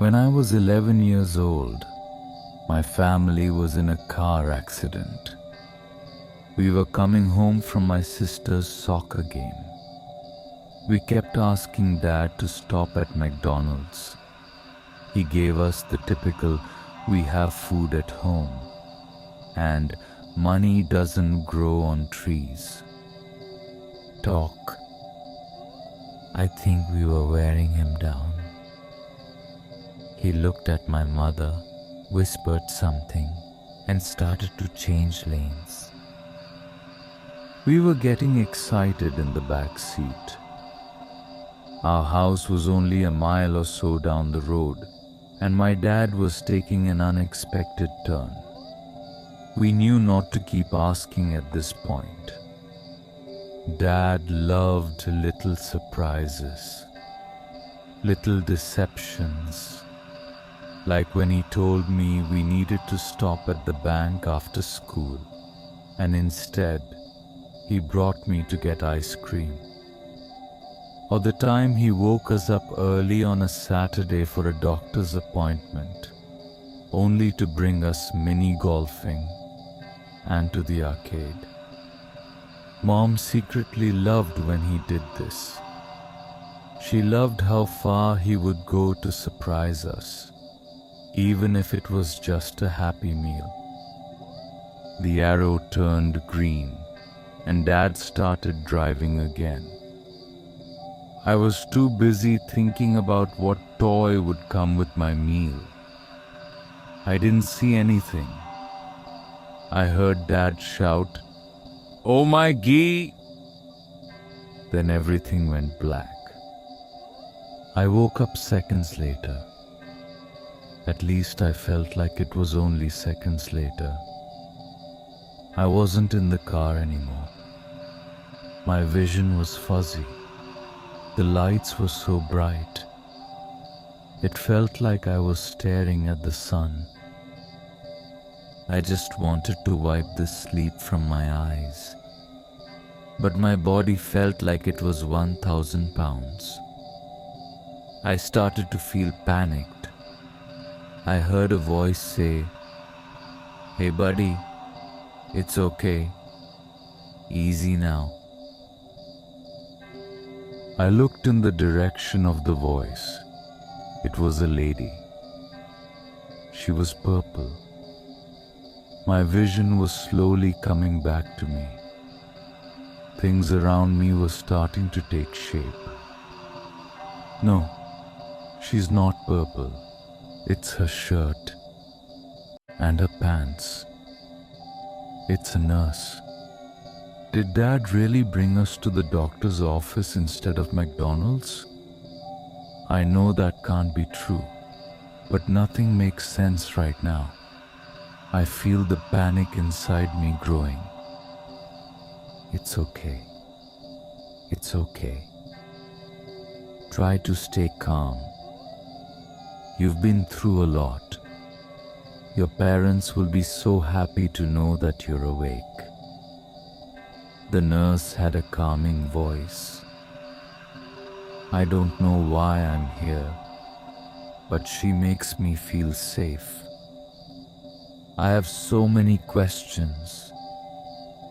When I was 11 years old, my family was in a car accident. We were coming home from my sister's soccer game. We kept asking Dad to stop at McDonald's. He gave us the typical, "We have food at home," and "money doesn't grow on trees" talk. I think we were wearing him down. He looked at my mother, whispered something, and started to change lanes. We were getting excited in the back seat. Our house was only a mile or so down the road, and my dad was taking an unexpected turn. We knew not to keep asking at this point. Dad loved little surprises, little deceptions, like when he told me we needed to stop at the bank after school, and instead he brought me to get ice cream. Or the time he woke us up early on a Saturday for a doctor's appointment, only to bring us mini golfing and to the arcade. Mom secretly loved when he did this. She loved how far he would go to surprise us, even if it was just a Happy Meal. The arrow turned green, and Dad started driving again. I was too busy thinking about what toy would come with my meal. I didn't see anything. I heard Dad shout, "Oh my ghee!" Then everything went black. I woke up seconds later. At least I felt like it was only seconds later. I wasn't in the car anymore. My vision was fuzzy. The lights were so bright. It felt like I was staring at the sun. I just wanted to wipe the sleep from my eyes. But my body felt like it was 1,000 pounds. I started to feel panicked. I heard a voice say, "Hey buddy, it's okay. Easy now." I looked in the direction of the voice. It was a lady. She was purple. My vision was slowly coming back to me. Things around me were starting to take shape. No, she's not purple. It's her shirt and her pants. It's a nurse. Did Dad really bring us to the doctor's office instead of McDonald's? I know that can't be true, but nothing makes sense right now. I feel the panic inside me growing. It's okay. It's okay. Try to stay calm. You've been through a lot. Your parents will be so happy to know that you're awake. The nurse had a calming voice. I don't know why I'm here, but she makes me feel safe. I have so many questions.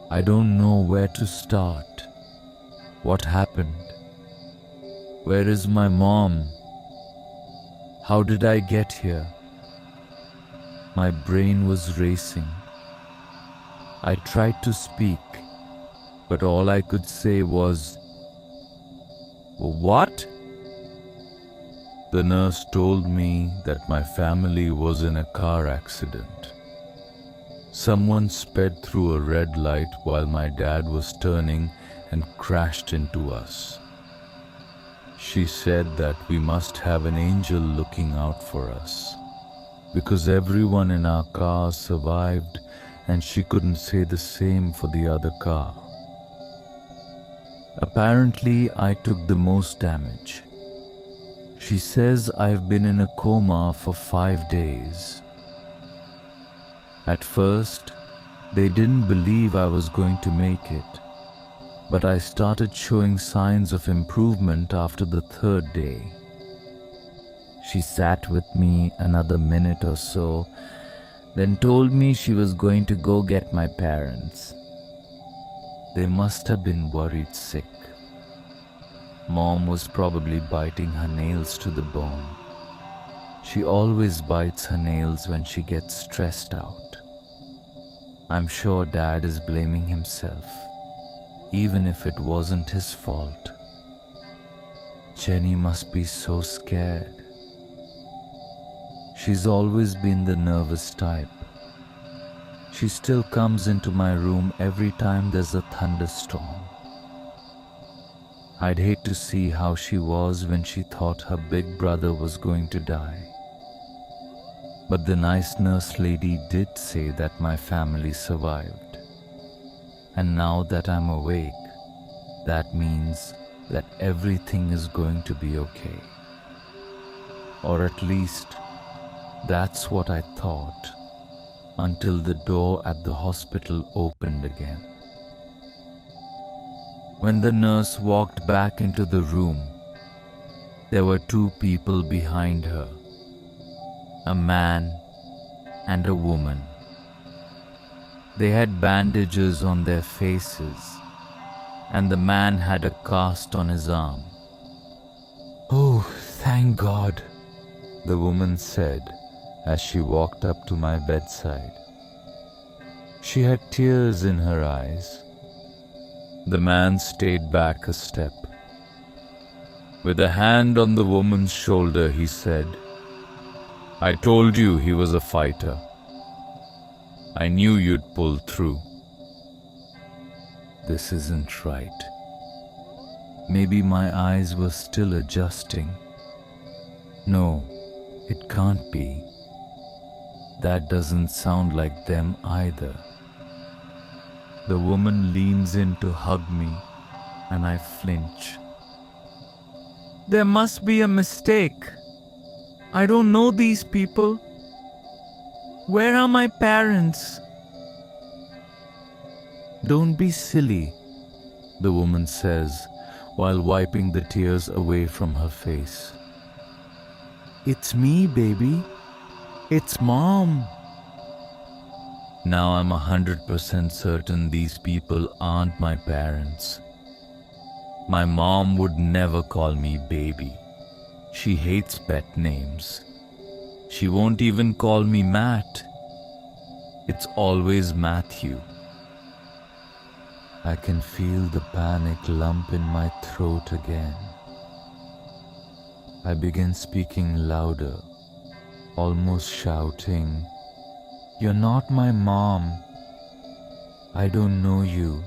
I don't know where to start. What happened? Where is my mom? How did I get here? My brain was racing. I tried to speak, but all I could say was, "What?" The nurse told me that my family was in a car accident. Someone sped through a red light while my dad was turning and crashed into us. She said that we must have an angel looking out for us, because everyone in our car survived and she couldn't say the same for the other car. Apparently, I took the most damage. She says I've been in a coma for 5 days. At first, they didn't believe I was going to make it, but I started showing signs of improvement after the 3rd day. She sat with me another minute or so, then told me she was going to go get my parents. They must have been worried sick. Mom was probably biting her nails to the bone. She always bites her nails when she gets stressed out. I'm sure Dad is blaming himself, even if it wasn't his fault. Jenny must be so scared. She's always been the nervous type. She still comes into my room every time there's a thunderstorm. I'd hate to see how she was when she thought her big brother was going to die. But the nice nurse lady did say that my family survived. And now that I'm awake, that means that everything is going to be okay. Or at least, that's what I thought, until the door at the hospital opened again. When the nurse walked back into the room, there were two people behind her, a man and a woman. They had bandages on their faces, and the man had a cast on his arm. "Oh, thank God," the woman said as she walked up to my bedside. She had tears in her eyes. The man stayed back a step. With a hand on the woman's shoulder, he said, "I told you he was a fighter. I knew you'd pull through." This isn't right. Maybe my eyes were still adjusting. No, it can't be. That doesn't sound like them either. The woman leans in to hug me, and I flinch. "There must be a mistake. I don't know these people. Where are my parents?" "Don't be silly," the woman says, while wiping the tears away from her face. "It's me, baby. It's Mom." Now I'm 100% certain these people aren't my parents. My mom would never call me baby. She hates pet names. She won't even call me Matt. It's always Matthew. I can feel the panic lump in my throat again. I begin speaking louder, almost shouting, "You're not my mom. I don't know you.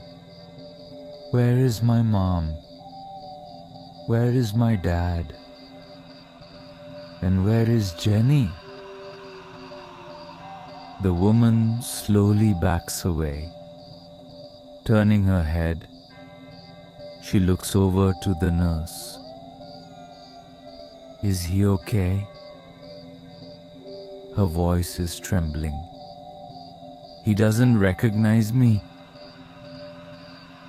Where is my mom? Where is my dad? And where is Jenny?" The woman slowly backs away. Turning her head, she looks over to the nurse. "Is he okay?" Her voice is trembling. "He doesn't recognize me."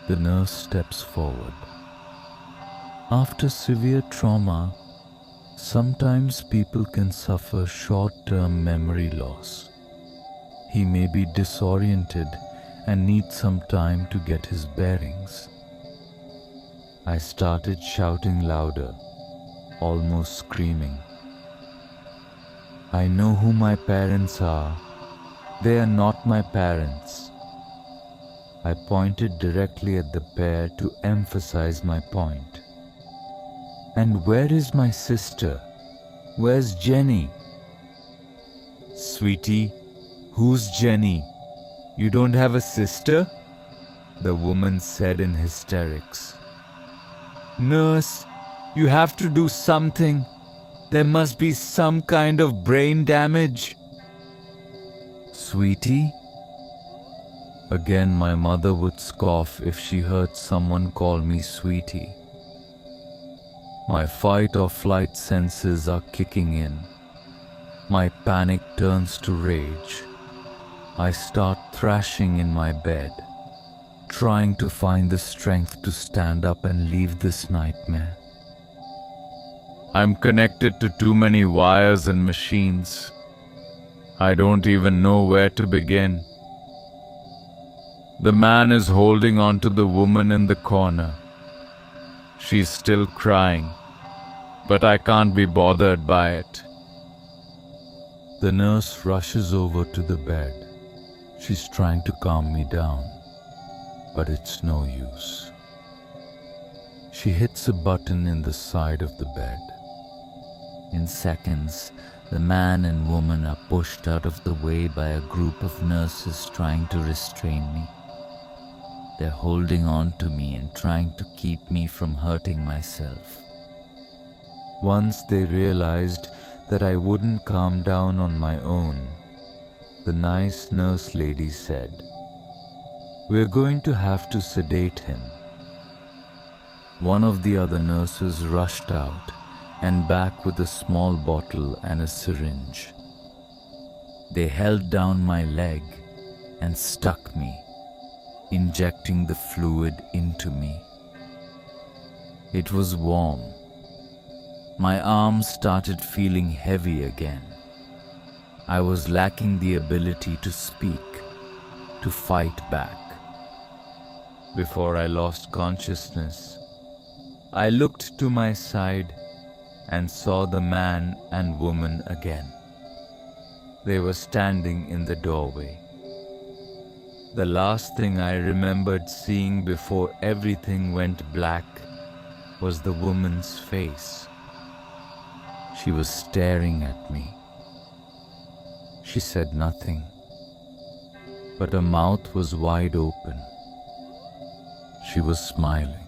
The nurse steps forward. After severe trauma, sometimes people can suffer short-term memory loss. He may be disoriented and need some time to get his bearings. I started shouting louder, almost screaming. "I know who my parents are. They are not my parents." I pointed directly at the pair to emphasize my point. "And where is my sister? Where's Jenny?" "Sweetie, who's Jenny? You don't have a sister?" the woman said in hysterics. "Nurse, you have to do something. There must be some kind of brain damage." "Sweetie?" Again, my mother would scoff if she heard someone call me sweetie. My fight or flight senses are kicking in. My panic turns to rage. I start thrashing in my bed, trying to find the strength to stand up and leave this nightmare. I'm connected to too many wires and machines. I don't even know where to begin. The man is holding on to the woman in the corner. She's still crying, but I can't be bothered by it. The nurse rushes over to the bed. She's trying to calm me down, but it's no use. She hits a button in the side of the bed. In seconds, the man and woman are pushed out of the way by a group of nurses trying to restrain me. They're holding on to me and trying to keep me from hurting myself. Once they realized that I wouldn't calm down on my own, the nice nurse lady said, "We're going to have to sedate him." One of the other nurses rushed out and back with a small bottle and a syringe. They held down my leg and stuck me, injecting the fluid into me. It was warm. My arms started feeling heavy again. I was lacking the ability to speak, to fight back. Before I lost consciousness, I looked to my side and saw the man and woman again. They were standing in the doorway. The last thing I remembered seeing before everything went black was the woman's face. She was staring at me. She said nothing, but her mouth was wide open. She was smiling.